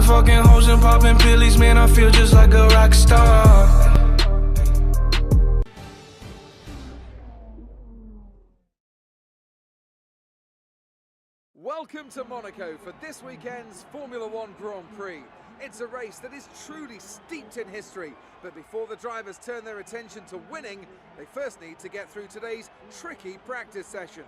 fucking hoes and popping pillies, man, I feel just like a rock star. Welcome to Monaco for this weekend's Formula One Grand Prix. It's a race that is truly steeped in history, but before the drivers turn their attention to winning, they first need to get through today's tricky practice session.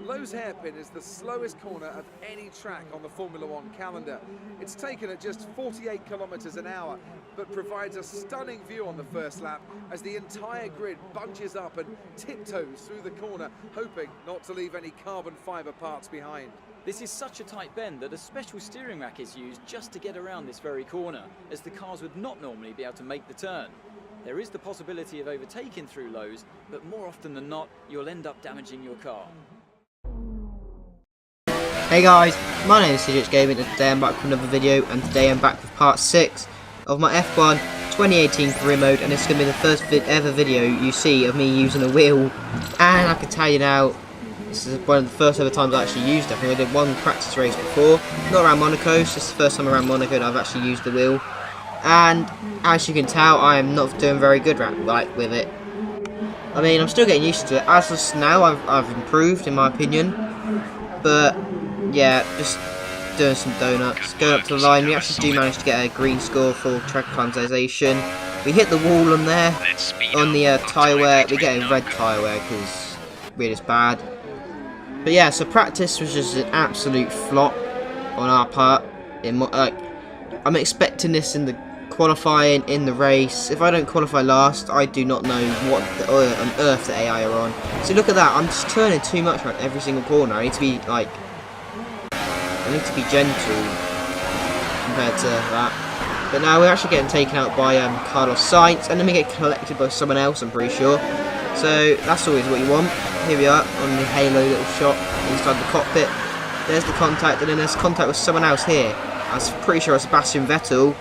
Lowes Hairpin is the slowest corner of any track on the Formula One calendar. It's taken at just 48 kilometers an hour, but provides a stunning view on the first lap as the entire grid bunches up and tiptoes through the corner, hoping not to leave any carbon fibre parts behind. This is such a tight bend that a special steering rack is used just to get around this very corner, as the cars would not normally be able to make the turn. There is the possibility of overtaking through Lowes, but more often than not, you'll end up damaging your car. Hey guys, my name is CJ Gaming and today I'm back with another video, and today I'm back with part 6 of my F1 2018 career mode, and this is going to be the first ever video you see of me using a wheel. And I can tell you now, this is one of the first ever times I actually used it. I think I did one practice race before, not around Monaco, it's just the first time around Monaco that I've actually used the wheel. And as you can tell, I am not doing very good with it. I mean, I'm still getting used to it. As of now, I've improved in my opinion, but yeah, just doing some donuts, going up to the line. We actually do manage to get a green score for track acclimatization. We hit the wall on there, on the tyre wear. We're getting red tyre wear because we're just bad. But yeah, so practice was just an absolute flop on our part. I'm expecting this in the qualifying, in the race. If I don't qualify last, I do not know what on earth the AI are on. So look at that, I'm just turning too much around every single corner. I need to be gentle compared to that. But now we're actually getting taken out by Carlos Sainz, and then we get collected by someone else, I'm pretty sure. So that's always what you want. Here we are on the halo little shot inside the cockpit. There's the contact, and then there's contact with someone else here. I was pretty sure it's Sebastian Vettel.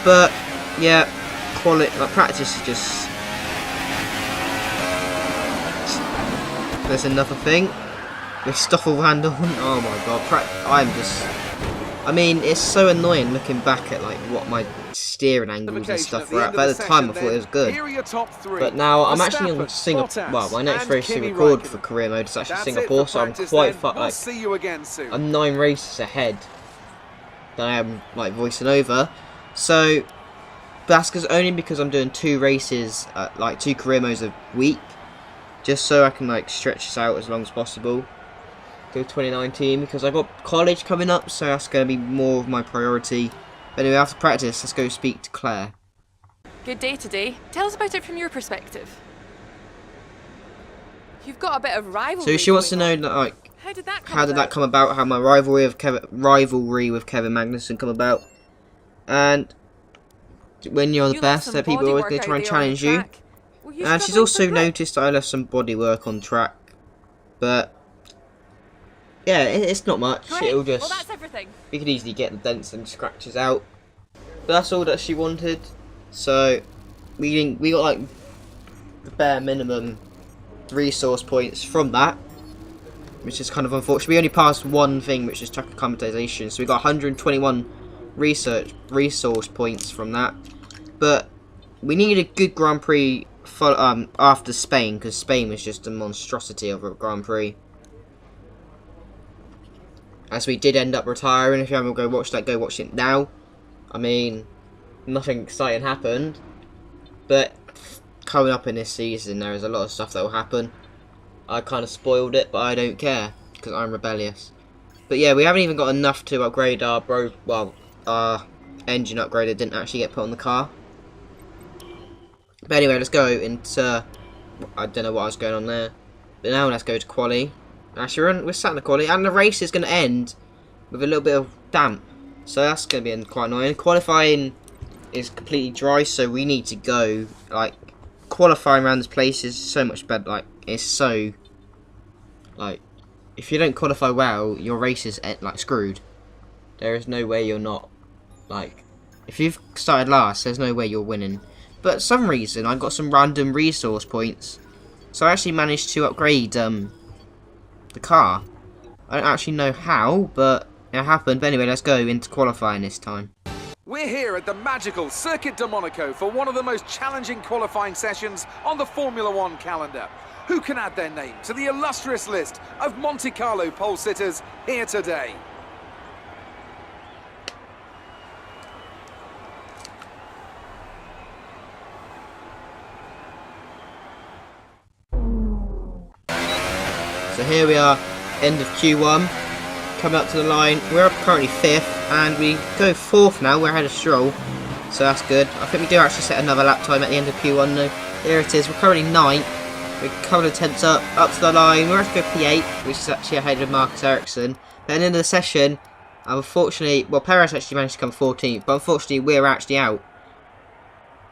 But yeah, practice is just. There's another thing with Stoffel Vandal. Oh my god, I mean, it's so annoying looking back at what my steering angles and stuff were at. But at the time I thought it was good. But now I'm actually in Singapore. Well, my next race to record for career mode is actually Singapore, so I'm quite I'm 9 races ahead than I am voicing over. So that's only because I'm doing 2 races, 2 career modes a week, just so I can stretch this out as long as possible. Go 2019 because I got college coming up, so that's going to be more of my priority. But anyway, after practice, let's go speak to Claire. Good day today. Tell us about it from your perspective. You've got a bit of rivalry. So she wants to know how did that come about? How my rivalry with Kevin Magnussen come about? And when you're the best, people are always going to try and challenge you. And she's also noticed that I left some bodywork on track, but yeah, it's not much. It'll just, that's everything. We could easily get the dents and scratches out. But that's all that she wanted. So we got the bare minimum resource points from that, which is kind of unfortunate. We only passed one thing, which is track acclimatization. So we got 121 resource points from that. But we need a good Grand Prix after Spain, because Spain was just a monstrosity of a Grand Prix. As we did end up retiring. If you haven't go watch it now. I mean, nothing exciting happened, but coming up in this season there is a lot of stuff that will happen. I kind of spoiled it, but I don't care because I'm rebellious. But yeah, we haven't even got enough to upgrade our engine upgrade that didn't actually get put on the car. But anyway, let's go into, I don't know what was going on there. But now let's go to quali. Actually, we're sat in the quali, and the race is going to end with a little bit of damp. So that's going to be quite annoying. Qualifying is completely dry, so we need to go, qualifying around this place is so much better, it's so, if you don't qualify well, your race is, screwed. There is no way you're not, if you've started last, there's no way you're winning. But for some reason, I got some random resource points, so I actually managed to upgrade, the car. I don't actually know how, but it happened. But anyway, let's go into qualifying this time. We're here at the magical Circuit de Monaco for one of the most challenging qualifying sessions on the Formula One calendar. Who can add their name to the illustrious list of Monte Carlo pole sitters here today? So here we are, end of Q1, coming up to the line. We're currently 5th, and we go 4th now. We're ahead of Stroll, so that's good. I think we do actually set another lap time at the end of Q1 though. Here it is, we're currently 9th. We're a couple of tenths up to the line. We're actually go P8, which is actually ahead of Marcus Ericsson. But at the end of the session, unfortunately, well, Perez actually managed to come 14th, but unfortunately we're actually out.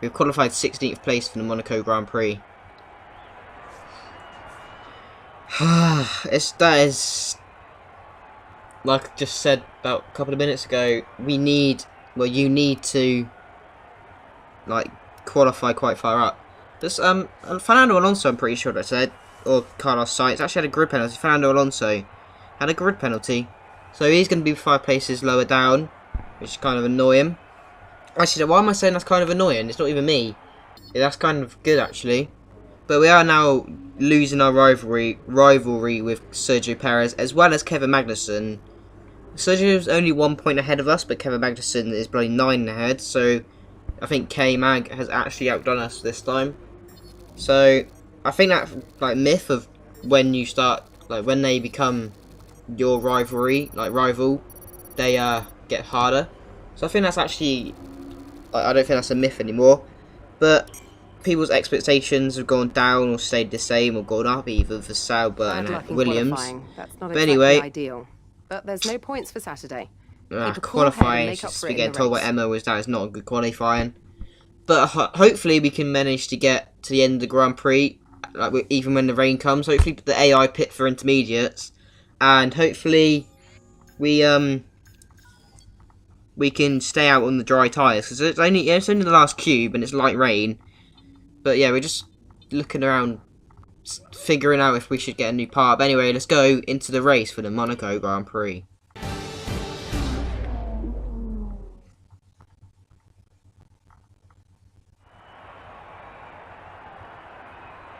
We've qualified 16th place for the Monaco Grand Prix. That is, like I just said about a couple of minutes ago, you need to like qualify quite far up. This Fernando Alonso, I'm pretty sure that said, or Carlos Sainz actually had a grid penalty. Fernando Alonso had a grid penalty, so he's going to be 5 places lower down, which is kind of annoying. Actually, why am I saying that's kind of annoying? It's not even me. Yeah, that's kind of good actually. But we are now losing our rivalry with Sergio Perez as well as Kevin Magnussen. Sergio's only 1 point ahead of us, but Kevin Magnussen is bloody 9 ahead. So I think K-Mag has actually outdone us this time. So I think that like myth of when you start, like when they become your rival, they get harder. So I think that's actually, I don't think that's a myth anymore. But people's expectations have gone down or stayed the same or gone up, either for Sauber and Williams. That's not but exactly anyway, ideal. But there's no points for Saturday. Qualifying, just we getting told by Emma was that it's not a good qualifying. But hopefully we can manage to get to the end of the Grand Prix, like even when the rain comes. Hopefully the AI pit for intermediates, and hopefully we can stay out on the dry tyres, because it's only the last cube and it's light rain. But yeah, we're just looking around, figuring out if we should get a new part. But anyway, let's go into the race for the Monaco Grand Prix.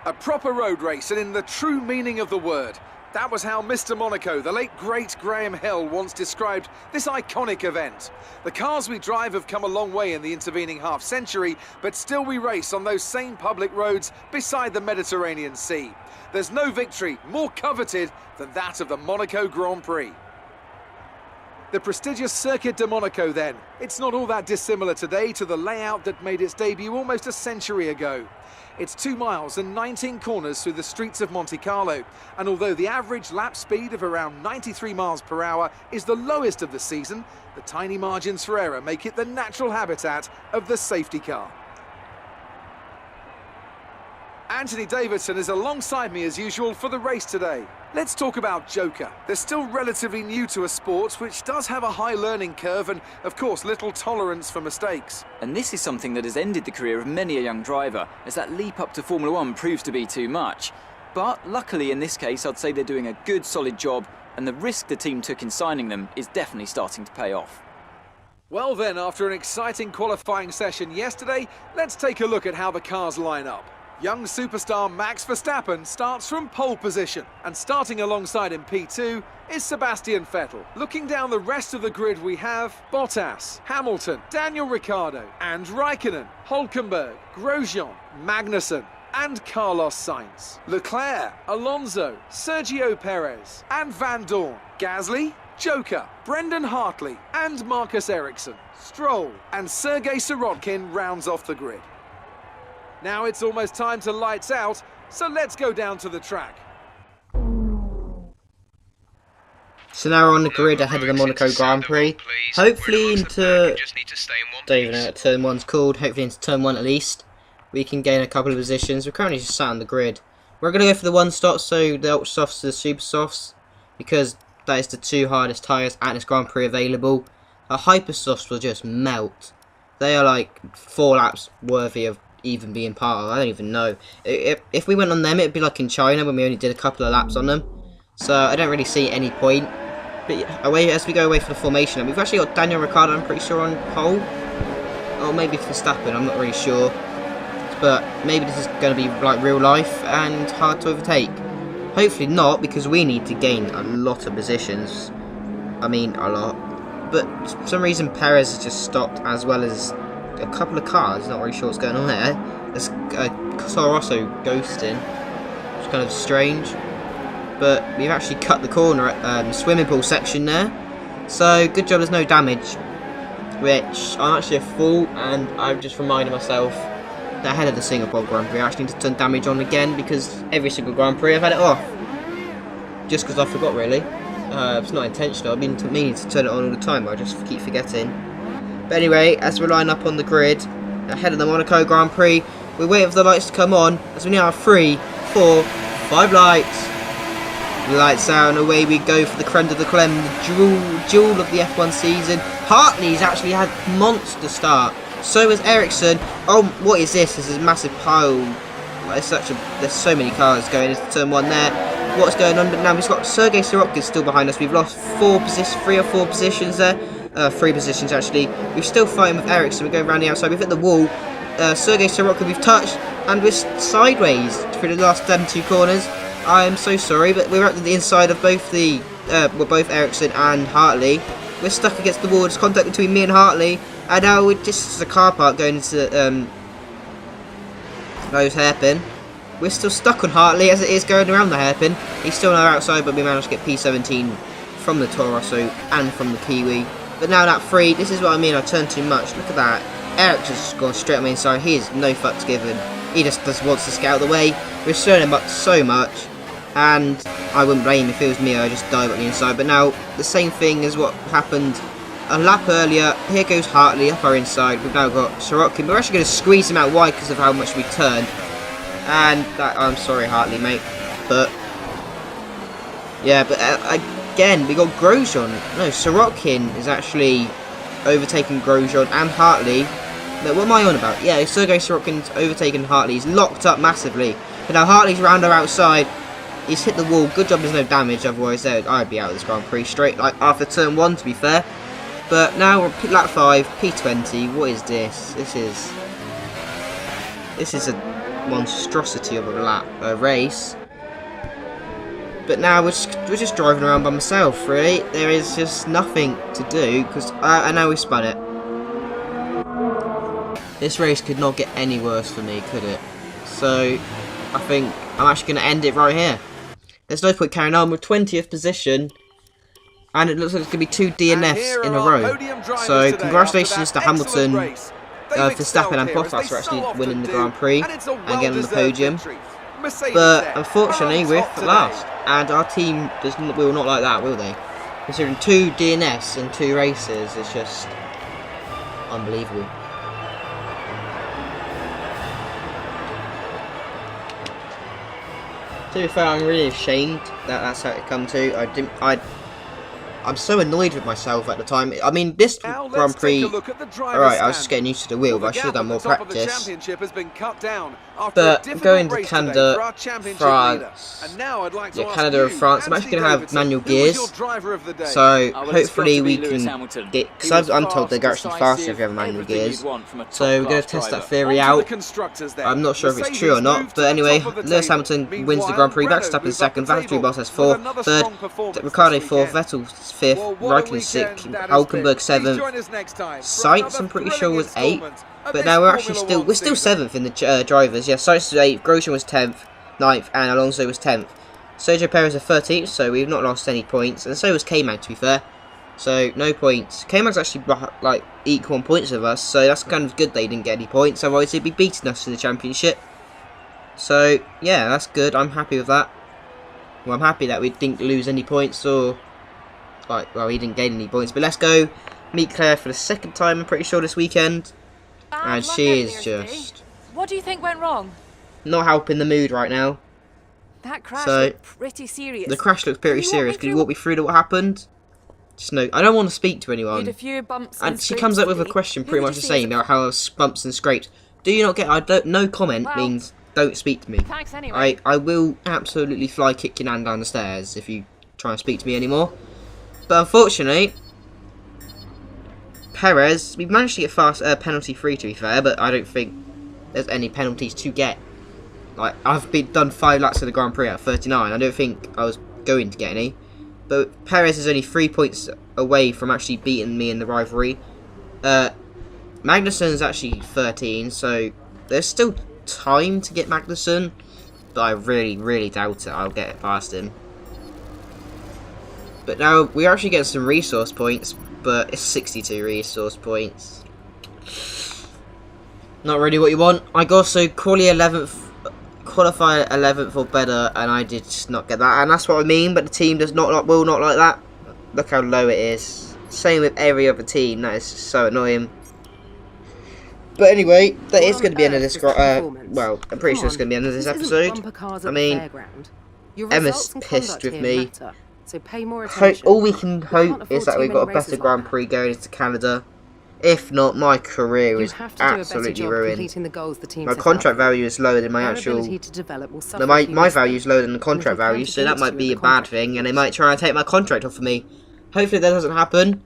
A proper road race, and in the true meaning of the word. That was how Mr. Monaco, the late great Graham Hill, once described this iconic event. The cars we drive have come a long way in the intervening half-century, but still we race on those same public roads beside the Mediterranean Sea. There's no victory more coveted than that of the Monaco Grand Prix. The prestigious Circuit de Monaco then. It's not all that dissimilar today to the layout that made its debut almost a century ago. It's 2 miles and 19 corners through the streets of Monte Carlo, and although the average lap speed of around 93 miles per hour is the lowest of the season, the tiny margins for error make it the natural habitat of the safety car. Anthony Davidson is alongside me as usual for the race today. Let's talk about Joker. They're still relatively new to a sport which does have a high learning curve and, of course, little tolerance for mistakes. And this is something that has ended the career of many a young driver, as that leap up to Formula One proves to be too much. But luckily in this case, I'd say they're doing a good solid job, and the risk the team took in signing them is definitely starting to pay off. Well then, after an exciting qualifying session yesterday, let's take a look at how the cars line up. Young superstar Max Verstappen starts from pole position, and starting alongside him P2 is Sebastian Vettel. Looking down the rest of the grid we have Bottas, Hamilton, Daniel Ricciardo and Raikkonen, Hülkenberg, Grosjean, Magnussen and Carlos Sainz, Leclerc, Alonso, Sergio Perez and Van Dorn, Gasly, Joker, Brendan Hartley and Marcus Ericsson, Stroll and Sergei Sirotkin rounds off the grid. Now it's almost time to lights out, so let's go down to the track. So now we're on the grid ahead of the Monaco Grand Prix. Hopefully into, don't even know what turn 1's called, hopefully into turn 1 at least, we can gain a couple of positions. We're currently just sat on the grid. We're going to go for the 1 stop, so the ultra softs to the super softs, because that is the 2 hardest tyres at this Grand Prix available. Our hyper softs will just melt. They are like 4 laps worthy of even being part of. I don't even know. If we went on them, it'd be like in China when we only did a couple of laps on them. So I don't really see any point. But yeah, away as we go away for the formation, and we've actually got Daniel Ricciardo, I'm pretty sure, on pole. Or maybe Verstappen, I'm not really sure. But maybe this is going to be like real life and hard to overtake. Hopefully not, because we need to gain a lot of positions. I mean, a lot. But for some reason, Perez has just stopped, as well as a couple of cars. Not really sure what's going on there. There's Toro Rosso ghosting, which is kind of strange. But we've actually cut the corner at the swimming pool section there. So, good job there's no damage. Which, I'm actually a fool, and I've just reminded myself that ahead of the Singapore Grand Prix, I actually need to turn damage on again, because every single Grand Prix I've had it off. Just because I forgot, really. It's not intentional, I've been meaning to turn it on all the time, I just keep forgetting. But anyway, as we line up on the grid, ahead of the Monaco Grand Prix, we're waiting for the lights to come on, as we now have 3, 4, 5 lights. Lights out and away we go for the creme de la creme, the jewel of the F1 season. Hartley's actually had monster start. So has Ericsson. Oh, what is this? This is a massive pile. There's so many cars going into turn 1 there. What's going on? But now we've got Sergei Sorokin still behind us. We've lost 3 or 4 positions there. 3 positions actually. We're still fighting with Ericsson. We're going around the outside. We've hit the wall. Sergei Sorokin we've touched, and we're sideways through the last 2 corners. I am so sorry, but we're at the inside of both both Ericsson and Hartley. We're stuck against the wall. There's contact between me and Hartley, and now we're just a car park going into those hairpin. We're still stuck on Hartley as it is going around the hairpin. He's still on our outside, but we managed to get P17 from the Toro Rosso and from the Kiwi. But now that 3, this is what I mean. I turned too much. Look at that. Ericsson's just gone straight on the inside. He is no fucks given. He just wants to scout the way. We're slowing him up so much, and I wouldn't blame him if it was me. I just dive on the inside. But now the same thing as what happened a lap earlier. Here goes Hartley up our inside. We've now got Sorokin. We're actually going to squeeze him out wide because of how much we turned. And I'm sorry, Hartley, mate. But yeah, but again we got Grosjean. No, Sorokin is actually overtaking Grosjean and Hartley. But what am I on about? Yeah, Sergei Sorokin's overtaken Hartley. He's locked up massively. But now Hartley's round our outside. He's hit the wall. Good job there's no damage, otherwise I'd be out of this Grand Prix straight, like after turn 1 to be fair. But now we're at lap 5, P20. What is this? This is a monstrosity of a race. But now we're just driving around by myself, really. There is just nothing to do, because I know we spun it. This race could not get any worse for me, could it? So, I think I'm actually going to end it right here. There's no point carrying on. We're 20th position, and it looks like it's going to be 2 DNFs in a row. So, congratulations to Hamilton, Verstappen and Bottas for actually winning the Grand Prix and getting on the podium. But unfortunately, we're last, and our team will not like that, will they? Considering 2 DNFs in 2 races, it's just unbelievable. To be fair, I'm really ashamed that that's how it come to. I'm so annoyed with myself at the time. I mean, this Grand Prix, alright, I was just getting used to the wheel, but I should have done more practice. But going to Canada, France, Canada and France, I'm actually going to have manual gears. So hopefully we can get, because I'm told they're actually faster if you have manual gears. So we're going to test that theory out. I'm not sure if it's true or not, but anyway, Lewis Hamilton wins the Grand Prix, Verstappen 2nd, Valtteri Bottas 4th, 3rd, Ricciardo 4th, Vettel 5th, Raikkonen 6th, Hulkenberg 7th, Sainz I'm pretty sure was 8th. But now we're still 7th in the drivers. Yeah, Sainz was 8th, Grosjean was 10th, 9th, and Alonso was 10th. Sergio Perez is 13th, so we've not lost any points, and so was K-Mag, to be fair. So no points. K-Mag's actually like equal on points with us, so that's kind of good they didn't get any points. Otherwise he'd be beating us in the championship. So yeah, that's good. I'm happy with that. Well, I'm happy that we didn't lose any points, or well, he didn't gain any points. But let's go meet Claire for the 2nd time, I'm pretty sure, this weekend. And she is just... What do you think went wrong? Not helping the mood right now. That crash looked pretty serious. The crash looked pretty serious. Can you walk me through to what happened? Just no, I don't want to speak to anyone. A few bumps and she comes up with a question pretty much the same about how bumps and scrapes. Do you not get... no comment means don't speak to me. Thanks anyway. I will absolutely fly kick your nan down the stairs if you try and speak to me anymore. But unfortunately, Perez, we've managed to get fast penalty free to be fair, but I don't think there's any penalties to get. Like, I've done 5 laps of the Grand Prix at 39. I don't think I was going to get any. But Perez is only 3 points away from actually beating me in the rivalry. Magnussen's actually 13, so there's still time to get Magnussen. But I really, really doubt it. I'll get it past him. But now, we're actually getting some resource points, but it's 62 resource points. Not really what you want. I got also qualify 11th or better, and I did not get that. And that's what I mean, but the team will not like that. Look how low it is. Same with every other team. That is so annoying. But anyway, that is going to be the end of this. Well, I'm pretty sure it's going to be the end of this episode. I mean, Emma's pissed with me. So pay more attention. All we can hope is that we've got a better Grand Prix going into Canada. If not, my career is absolutely ruined. My contract value is lower than my actual... No, my value is lower than the contract value, so that might be a bad thing, and they might try and take my contract off of me. Hopefully that doesn't happen.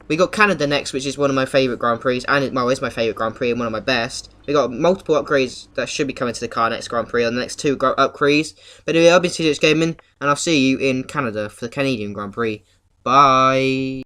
We got Canada next, which is one of my favourite Grand Prix, and well, it's my favourite Grand Prix and one of my best. We got multiple upgrades that should be coming to the car next Grand Prix on the next 2 upgrades. But anyway, I've been CJH Gaming, and I'll see you in Canada for the Canadian Grand Prix. Bye!